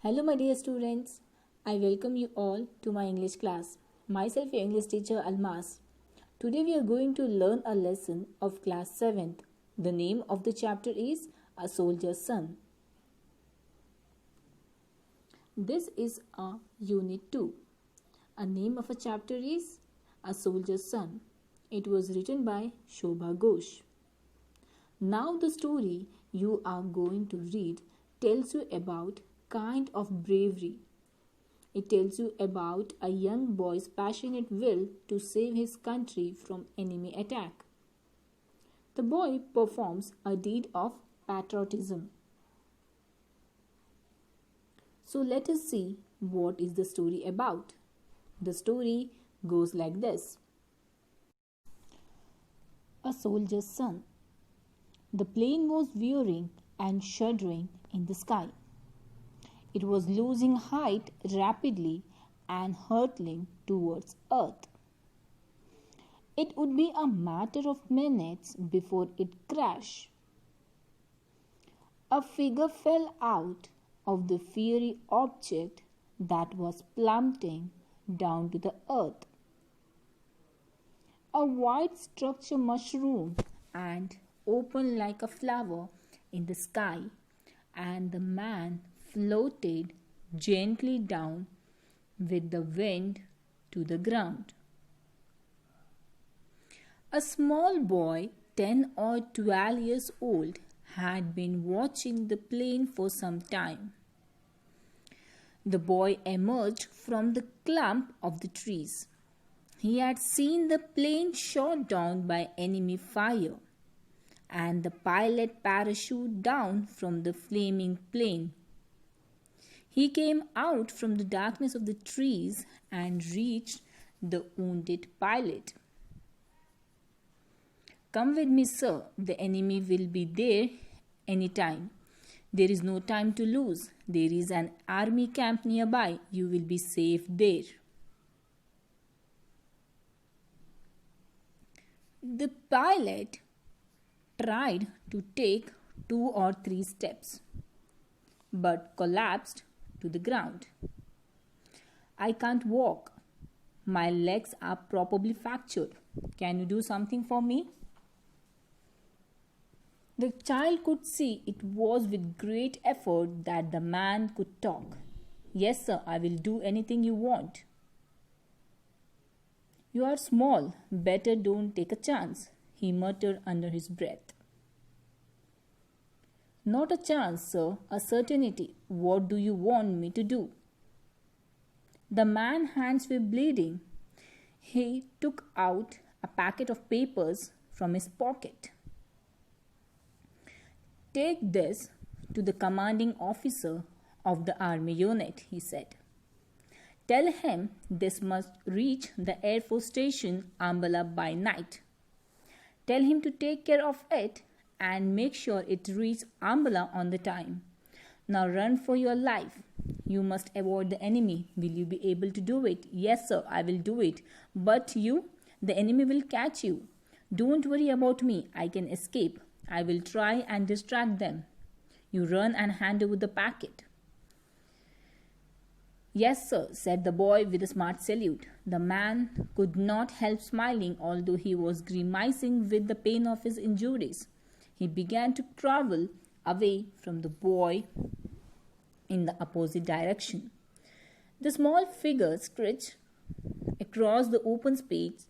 Hello my dear students, I welcome you all to my English class. Myself your English teacher Almas. Today we are going to learn a lesson of class 7th. The name of the chapter is A Soldier's Son. This is a unit 2. A name of a chapter is A Soldier's Son. It was written by Shobha Ghosh. Now the story you are going to read tells you about kind of bravery. It tells you about a young boy's passionate will to save his country from enemy attack. The boy performs a deed of patriotism. So let us see what is the story about. The story goes like this. A soldier's son. The plane was veering and shuddering in the sky. It was losing height rapidly and hurtling towards Earth. It would be a matter of minutes before it crashed. A figure fell out of the fiery object that was plummeting down to the earth. A white structure mushroomed and opened like a flower in the sky, and the man floated gently down with the wind to the ground. A small boy, 10 or 12 years old, had been watching the plane for some time. The boy emerged from the clump of the trees. He had seen the plane shot down by enemy fire, and the pilot parachuted down from the flaming plane. He came out from the darkness of the trees and reached the wounded pilot. "Come with me, sir. The enemy will be there any time. There is no time to lose. There is an army camp nearby. You will be safe there." The pilot tried to take 2 or 3 steps, but collapsed to the ground. "I can't walk. My legs are probably fractured. Can you do something for me?" The child could see it was with great effort that the man could talk. "Yes, sir, I will do anything you want." "You are small. Better don't take a chance," he muttered under his breath. "Not a chance, sir. A certainty. What do you want me to do?" The man's hands were bleeding. He took out a packet of papers from his pocket. "Take this to the commanding officer of the army unit," he said. "Tell him this must reach the Air Force Station, Ambala, by night. Tell him to take care of it and make sure it reaches Ambala on the time. Now run for your life. You must avoid the enemy. Will you be able to do it?" "Yes, sir, I will do it. But you? The enemy will catch you." "Don't worry about me. I can escape. I will try and distract them. You run and hand over the packet." "Yes, sir," said the boy with a smart salute. The man could not help smiling, although he was grimacing with the pain of his injuries. He began to travel away from the boy in the opposite direction. The small figure stretched across the open space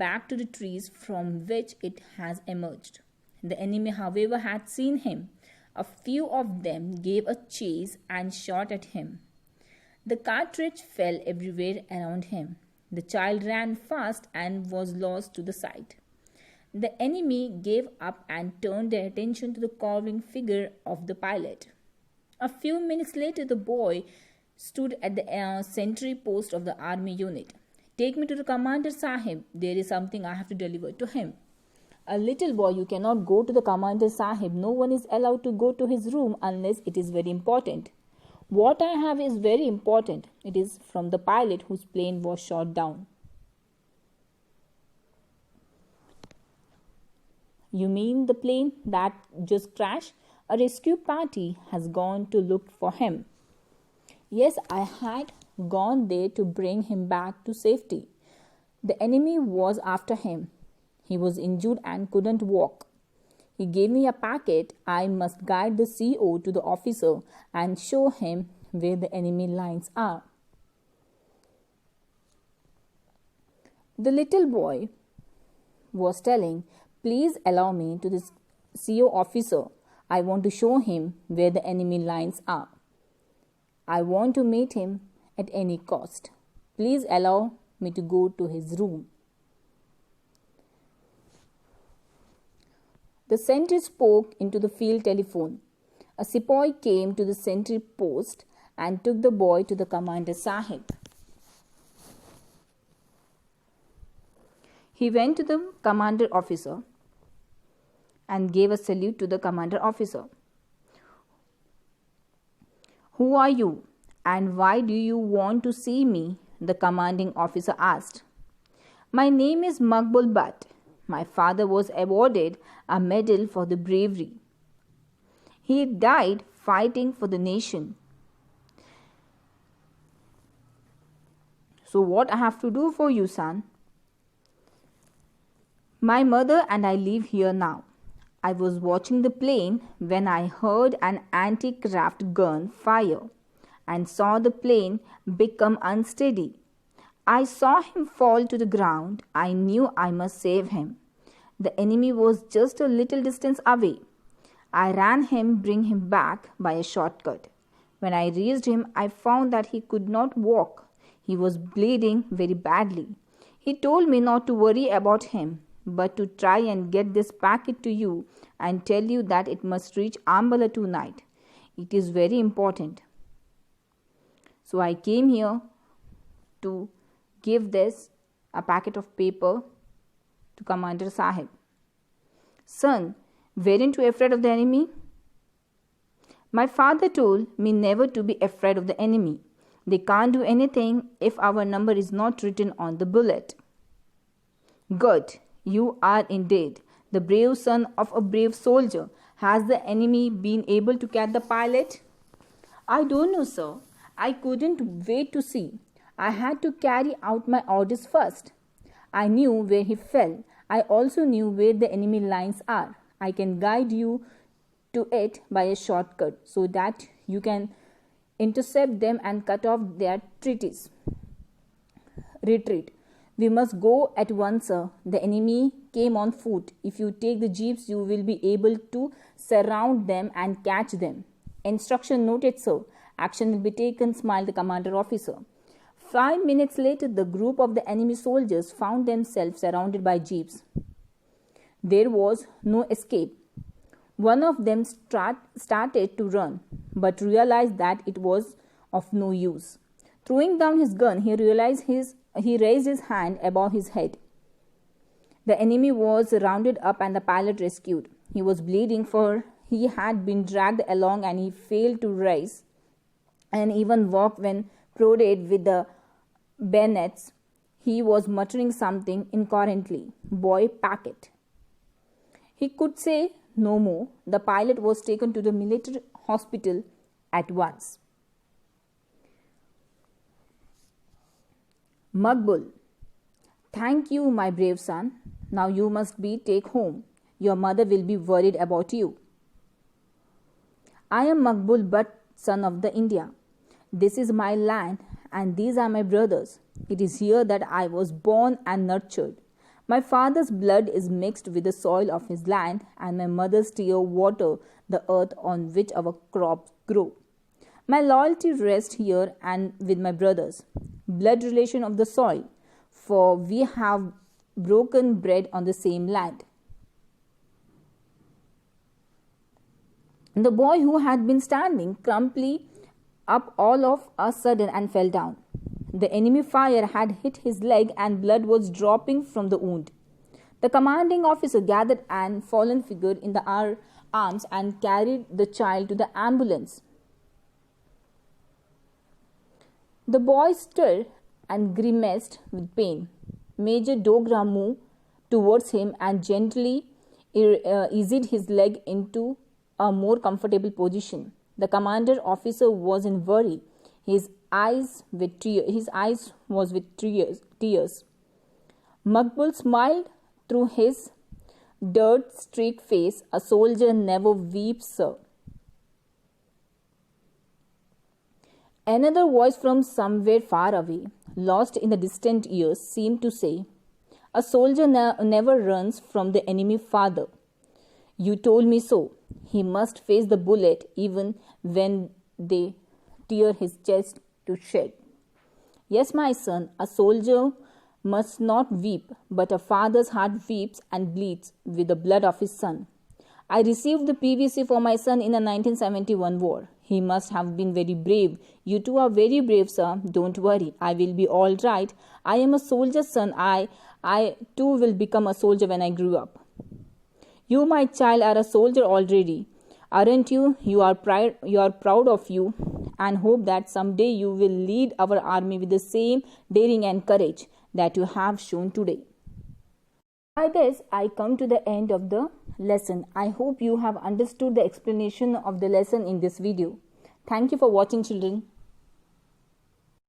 back to the trees from which it has emerged. The enemy, however, had seen him. A few of them gave a chase and shot at him. The cartridge fell everywhere around him. The child ran fast and was lost to the sight. The enemy gave up and turned their attention to the cowering figure of the pilot. A few minutes later, the boy stood at the sentry post of the army unit. "Take me to the commander, Sahib. There is something I have to deliver to him." "A little boy, you cannot go to the commander, Sahib. No one is allowed to go to his room unless it is very important." "What I have is very important. It is from the pilot whose plane was shot down." "You mean the plane that just crashed?" A rescue party has gone to look for him. Yes, I had gone there to bring him back to safety. The enemy was after him. He was injured and couldn't walk. He gave me a packet. I must guide the CO to the officer and show him where the enemy lines are. The little boy was telling, "Please allow me to the CO officer. I want to show him where the enemy lines are. I want to meet him at any cost. Please allow me to go to his room." The sentry spoke into the field telephone. A sepoy came to the sentry post and took the boy to the Commander Sahib. He went to the commander officer and gave a salute to the commander officer. "Who are you and why do you want to see me?" the commanding officer asked. "My name is Maqbul Butt. My father was awarded a medal for the bravery. He died fighting for the nation. So what I have to do for you, son?" "My mother and I live here now. I was watching the plane when I heard an anti-craft gun fire and saw the plane become unsteady. I saw him fall to the ground. I knew I must save him. The enemy was just a little distance away. I ran him, bring him back by a shortcut. When I reached him, I found that he could not walk. He was bleeding very badly. He told me not to worry about him, but to try and get this packet to you and tell you that it must reach Ambala tonight. It is very important. So I came here to give this, a packet of paper, to Commander Sahib." "Son, weren't you afraid of the enemy?" "My father told me never to be afraid of the enemy. They can't do anything if our number is not written on the bullet." "Good. You are indeed the brave son of a brave soldier. Has the enemy been able to catch the pilot?" "I don't know, sir. I couldn't wait to see. I had to carry out my orders first. I knew where he fell. I also knew where the enemy lines are. I can guide you to it by a shortcut so that you can intercept them and cut off their retreat. We must go at once, sir. The enemy came on foot. If you take the jeeps, you will be able to surround them and catch them." "Instruction noted, sir. Action will be taken," smiled the commander officer. 5 minutes later, the group of the enemy soldiers found themselves surrounded by jeeps. There was no escape. One of them started to run, but realized that it was of no use. Throwing down his gun, he raised his hand above his head. The enemy was rounded up and the pilot rescued. He was bleeding, for he had been dragged along and he failed to rise and even walk when prodded with the bayonets. He was muttering something incoherently. "Boy, packet." He could say no more. The pilot was taken to the military hospital at once. Maqbul: "Thank you, my brave son. Now you must be take home. Your mother will be worried about you." "I am Maqbul Butt, son of the India. This is my land and these are my brothers. It is here that I was born and nurtured. My father's blood is mixed with the soil of his land, and my mother's tears water the earth on which our crops grow. My loyalty rests here and with my brothers, blood relation of the soil, for we have broken bread on the same land." The boy, who had been standing, crumpled up all of a sudden and fell down. The enemy fire had hit his leg and blood was dropping from the wound. The commanding officer gathered an fallen figure in the arms and carried the child to the ambulance. The boy stirred and grimaced with pain. Major Dogra moved towards him and gently eased his leg into a more comfortable position. The commander officer was in worry. His eyes was with tears. Makbul smiled through his dirt-streaked face. A soldier never weeps, sir. Another voice from somewhere far away, lost in the distant years, seemed to say, a soldier never runs from the enemy, father. You told me so. He must face the bullet even when they tear his chest to shed. Yes, my son, a soldier must not weep, but a father's heart weeps and bleeds with the blood of his son. I received the PVC for my son in the 1971 war. He must have been very brave. You too are very brave, sir. Don't worry. I will be all right. I am a soldier's son. I too will become a soldier when I grew up. You, my child, are a soldier already. Aren't you? You are proud of you and hope that someday you will lead our army with the same daring and courage that you have shown today. By this, I come to the end of the lesson. I hope you have understood the explanation of the lesson in this video. Thank you for watching, children.